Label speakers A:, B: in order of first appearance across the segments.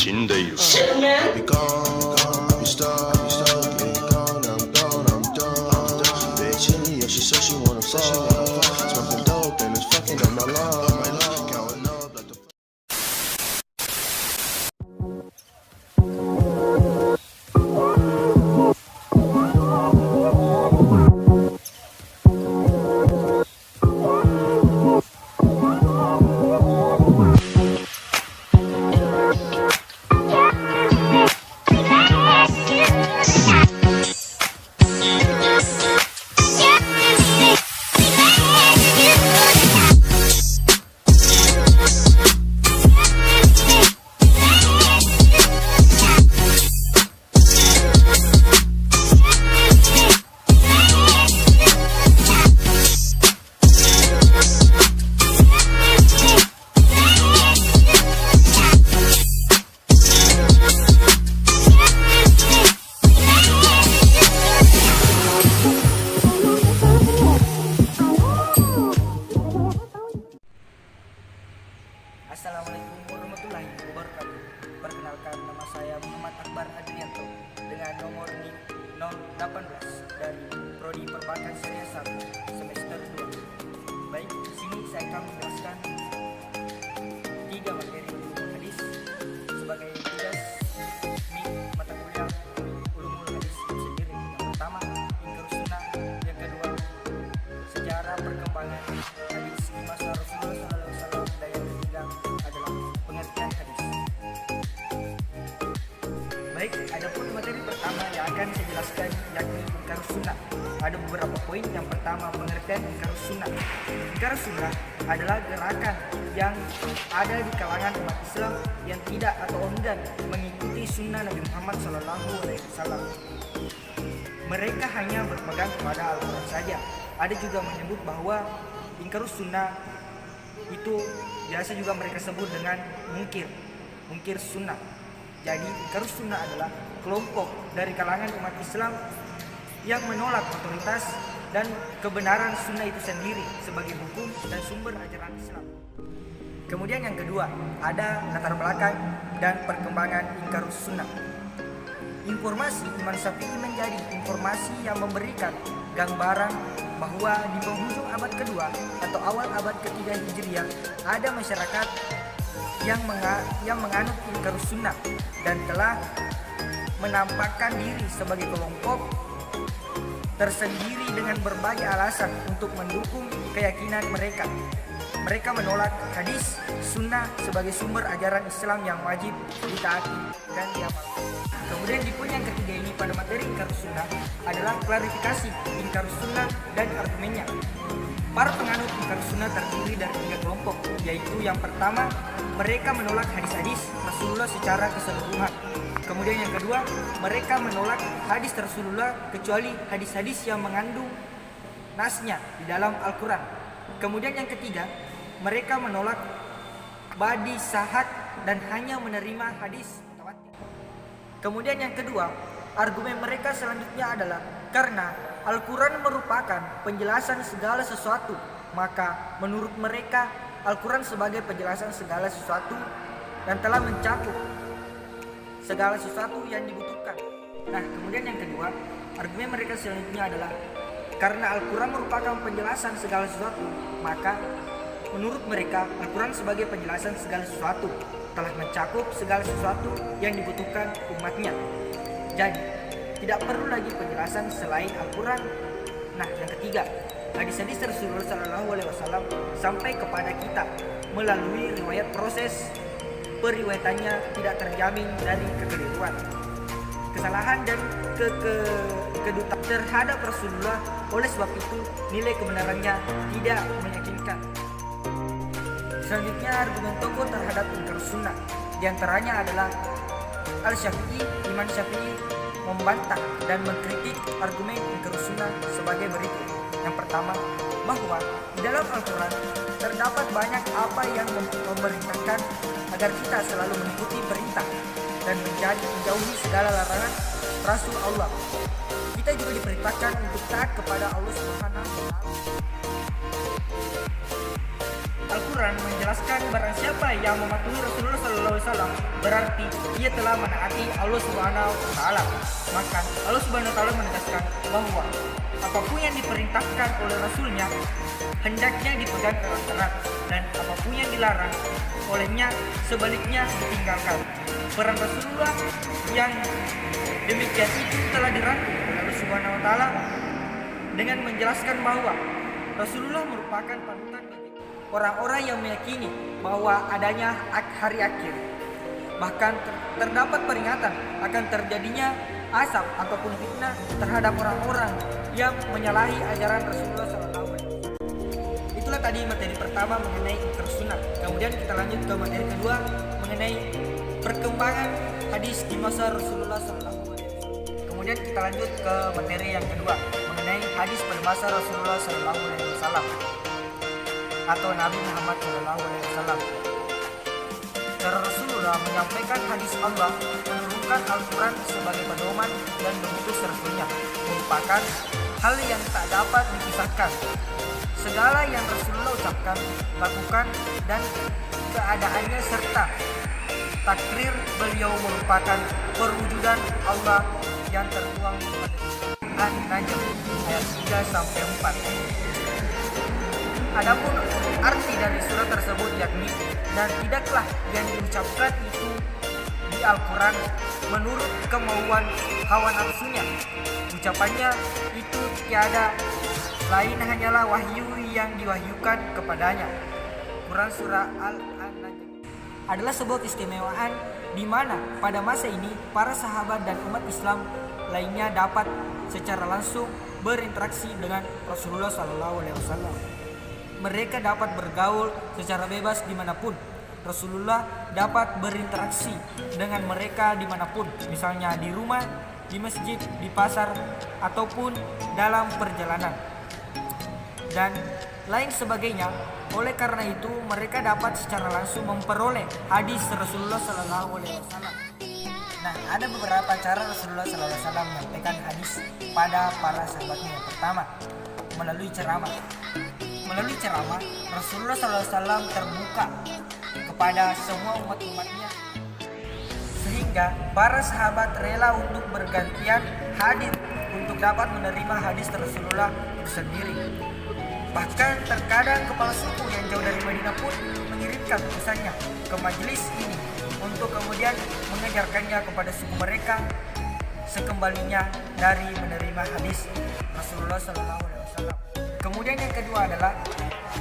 A: 死んでいる。
B: Shit, man.
C: Be gone, I be stuck, be gone, I'm done. Bitch, yeah, she said she wanna fuck, smoking dope and it's fucking up my lungs, counting up like the.
D: Assalamualaikum warahmatullahi wabarakatuh. Perkenalkan, nama saya Muhammad Akbar Adrianto dengan nomor NIM 018 dari Prodi Perbankan Syariah 1 semester 2. Baik, di sini saya akan menjelaskan 3 materi ulumul hadis sebagai tugas NIM mata kuliah ulumul hadis itu sendiri. Yang pertama, ingkar sunnah. Yang kedua, sejarah perkembangan hadis di masa Rasulullah SAW. Dan yang ketiga adalah pengertian hadis. Baik, adapun materi pertama yang akan saya jelaskan yakni ingkar sunnah. Ada beberapa poin. Yang pertama, pengertian ingkar sunnah. Ingkar sunnah adalah gerakan yang ada di kalangan umat Islam yang tidak atau enggan mengikuti sunnah Nabi Muhammad SAW. Mereka hanya berpegang kepada Al-Quran saja. Ada juga menyebut bahwa ingkar sunnah itu biasa juga mereka sebut dengan mungkir sunnah. Jadi ingkar sunnah adalah kelompok dari kalangan umat Islam yang menolak otoritas dan kebenaran sunnah itu sendiri sebagai hukum dan sumber ajaran Islam. Kemudian yang kedua, ada latar belakang dan perkembangan ingkar sunnah. Informasi Imam Syafi'i menjadi informasi yang memberikan gambaran bahwa di penghujung abad kedua atau awal abad ketiga Hijriah ada masyarakat yang menganut ingkar sunnah dan telah menampakkan diri sebagai kelompok tersendiri dengan berbagai alasan untuk mendukung keyakinan mereka. Mereka menolak hadis sunnah sebagai sumber ajaran Islam yang wajib ditaati dan diamalkan. Kemudian di poin yang ketiga ini pada materi ingkar sunnah adalah klarifikasi ingkar sunnah dan argumennya. Para penganut ingkar sunnah terdiri dari 3 kelompok, yaitu yang pertama, mereka menolak hadis-hadis Rasulullah secara keseluruhan. Kemudian yang kedua, mereka menolak hadis Rasulullah kecuali hadis-hadis yang mengandung nasnya di dalam Al-Quran. Kemudian yang ketiga, mereka menolak badi sahad dan hanya menerima hadis mutawatir. Kemudian yang kedua, argumen mereka selanjutnya adalah karena Al-Quran merupakan penjelasan segala sesuatu, maka menurut mereka Al-Quran sebagai penjelasan segala sesuatu dan telah mencakup segala sesuatu yang dibutuhkan. Nah, kemudian yang kedua, argumen mereka selanjutnya adalah karena Al-Quran merupakan penjelasan segala sesuatu, maka menurut mereka Al-Quran sebagai penjelasan segala sesuatu telah mencakup segala sesuatu yang dibutuhkan umatnya. Jadi, tidak perlu lagi penjelasan selain Al-Quran. Nah, yang ketiga, hadis-hadis Rasulullah SAW sampai kepada kita melalui riwayat proses periwayatannya tidak terjamin dari kekeliruan, kesalahan dan kedutaan terhadap Rasulullah. Oleh sebab itu, nilai kebenarannya tidak meyakinkan. Selanjutnya, argumen tokoh terhadap ingkar sunnah. Di antaranya adalah Al-Syafi'i. Imam Syafi'i membantah dan mengkritik argumen ingkar sunnah sebagai berikut. Yang pertama, bahwa di dalam Al-Quran terdapat banyak apa yang memerintahkan agar kita selalu mengikuti perintah dan menjauhi segala larangan Rasul Allah. Kita juga diperintahkan untuk taat kepada Allah Subhanahu wa Ta'ala. Al-Quran menjelaskan barang siapa yang mematuhi Rasulullah SAW berarti ia telah menaati Allah Subhanahu wa Ta'ala. Maka Allah Subhanahu wa Ta'ala menegaskan bahwa apapun yang diperintahkan oleh Rasulnya hendaknya dipegang erat dan apapun yang dilarang olehnya sebaliknya ditinggalkan. Peran Rasulullah yang demikian itu telah dirangkum oleh Allah Subhanahu wa Ta'ala dengan menjelaskan bahwa Rasulullah merupakan panutan bagi orang-orang yang meyakini bahwa adanya hari akhir. Bahkan terdapat peringatan akan terjadinya azab ataupun fitnah terhadap orang-orang yang menyalahi ajaran Rasulullah SAW. Itulah tadi materi pertama mengenai Iqra Sunnah. Kemudian kita lanjut ke materi kedua mengenai perkembangan hadis di masa Rasulullah SAW. Kemudian kita lanjut ke materi yang kedua mengenai hadis pada masa Rasulullah SAW atau Nabi Muhammad SAW. Cara Rasulullah menyampaikan hadis Allah, menurunkan Al-Quran sebagai pedoman dan mengutus Rasulnya merupakan hal yang tak dapat dipisahkan. Segala yang Rasulullah ucapkan, lakukan, dan keadaannya serta takrir beliau merupakan perwujudan Allah yang tertuang di An-Najm ayat 3-4. Adapun arti dari surat tersebut yakni dan tidaklah yang diucapkan itu di Al-Quran menurut kemauan hawa nafsunya. Ucapannya itu tiada lain hanyalah wahyu yang diwahyukan kepadanya. Quran surah Al-Najm adalah sebuah keistimewaan di mana pada masa ini para sahabat dan umat Islam lainnya dapat secara langsung berinteraksi dengan Rasulullah SAW. Mereka dapat bergaul secara bebas dimanapun. Rasulullah dapat berinteraksi dengan mereka dimanapun, misalnya di rumah, di masjid, di pasar, ataupun dalam perjalanan, dan lain sebagainya. Oleh karena itu, mereka dapat secara langsung memperoleh hadis Rasulullah SAW. Nah, ada beberapa cara Rasulullah SAW menyampaikan hadis pada para sahabatnya. Yang pertama, melalui ceramah. Melalui ceramah, Rasulullah SAW terbuka kepada semua umat-umatnya, sehingga para sahabat rela untuk bergantian hadir untuk dapat menerima hadis Rasulullah itu sendiri. Bahkan terkadang kepala suku yang jauh dari Madinah pun mengirimkan utusannya ke majelis ini untuk kemudian mengajarkannya kepada suku mereka sekembalinya dari menerima hadis Rasulullah SAW. Kemudian yang kedua adalah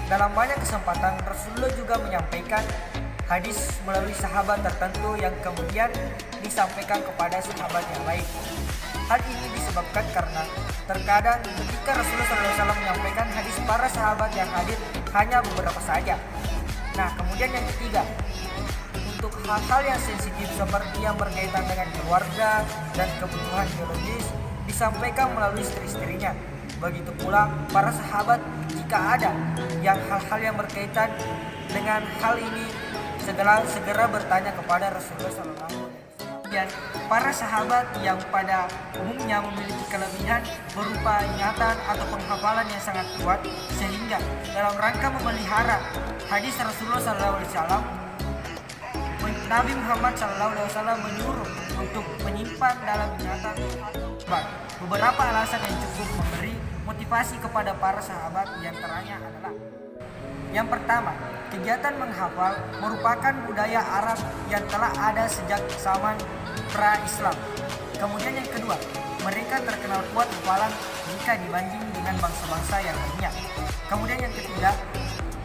D: dalam banyak kesempatan Rasulullah juga menyampaikan hadis melalui sahabat tertentu yang kemudian disampaikan kepada sahabat yang lain. Hal ini disebabkan karena terkadang ketika Rasulullah SAW menyampaikan hadis, para sahabat yang hadir hanya beberapa saja. Nah, kemudian yang ketiga, untuk hal-hal yang sensitif seperti yang berkaitan dengan keluarga dan kebutuhan biologis disampaikan melalui istri-istrinya. Begitu pula para sahabat jika ada yang hal-hal yang berkaitan dengan hal ini segera bertanya kepada Rasulullah SAW. Dan para sahabat yang pada umumnya memiliki kelebihan berupa ingatan atau penghafalan yang sangat kuat, sehingga dalam rangka memelihara hadis Rasulullah SAW, Nabi Muhammad SAW menyuruh untuk menyimpan dalam ingatan. Beberapa alasan yang cukup memberi motivasi kepada para sahabat diantaranya adalah: yang pertama, kegiatan menghafal merupakan budaya Arab yang telah ada sejak zaman pra-Islam. Kemudian yang kedua, mereka terkenal kuat hafalan jika dibanding dengan bangsa-bangsa yang lainnya. Kemudian yang ketiga,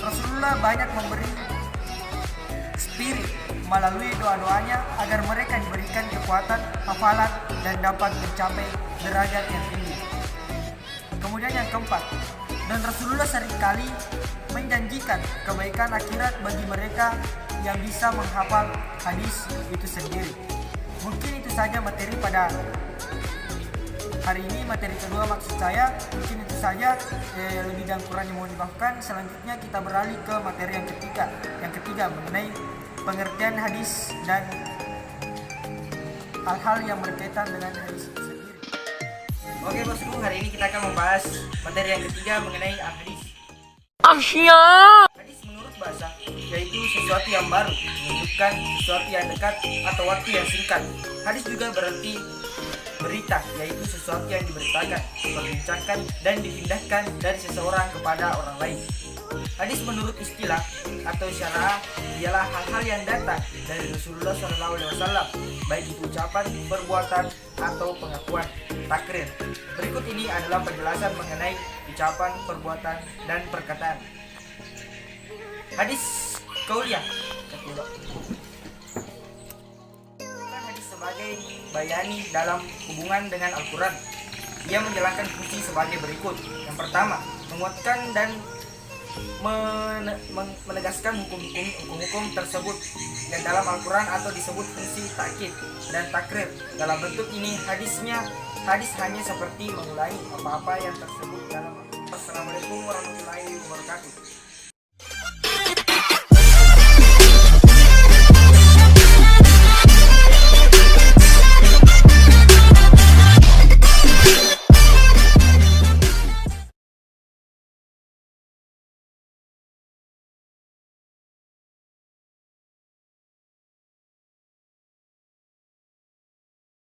D: Rasulullah banyak memberi spirit melalui doa-doanya agar mereka diberikan kekuatan hafalan dan dapat mencapai derajat yang tinggi. Kemudian yang keempat, dan Rasulullah seringkali menjanjikan kebaikan akhirat bagi mereka yang bisa menghafal hadis itu sendiri. Mungkin itu saja materi pada hari ini, materi kedua maksud saya. Mungkin itu saja, lebih dan kurangnya mohon dimaafkan. Selanjutnya kita beralih ke materi yang ketiga. Yang ketiga mengenai pengertian hadis dan hal-hal yang berkaitan dengan hadis itu sendiri. Oke bosku, hari ini kita akan membahas materi yang ketiga mengenai hadis. Hadis menurut bahasa sesuatu yang baru, menunjukkan sesuatu yang dekat atau waktu yang singkat. Hadis juga berarti berita, yaitu sesuatu yang diberitakan, diperbincangkan, dan dipindahkan dari seseorang kepada orang lain. Hadis menurut istilah atau syara'ah ialah hal-hal yang datang dari Rasulullah SAW, baik itu ucapan, perbuatan, atau pengakuan, takrir. Berikut ini adalah penjelasan mengenai ucapan, perbuatan, dan perkataan. Hadis kauliyah. Hadis sebagai bayani dalam hubungan dengan Al-Quran. Ia menjalankan fungsi sebagai berikut. Yang pertama, menguatkan dan menegaskan hukum-hukum tersebut yang dalam Al-Quran atau disebut fungsi takkid dan takrir. Dalam bentuk ini hadis hanya seperti mengulangi apa-apa yang tersebut dalam Al-Quran. Assalamualaikum warahmatullahi wabarakatuh.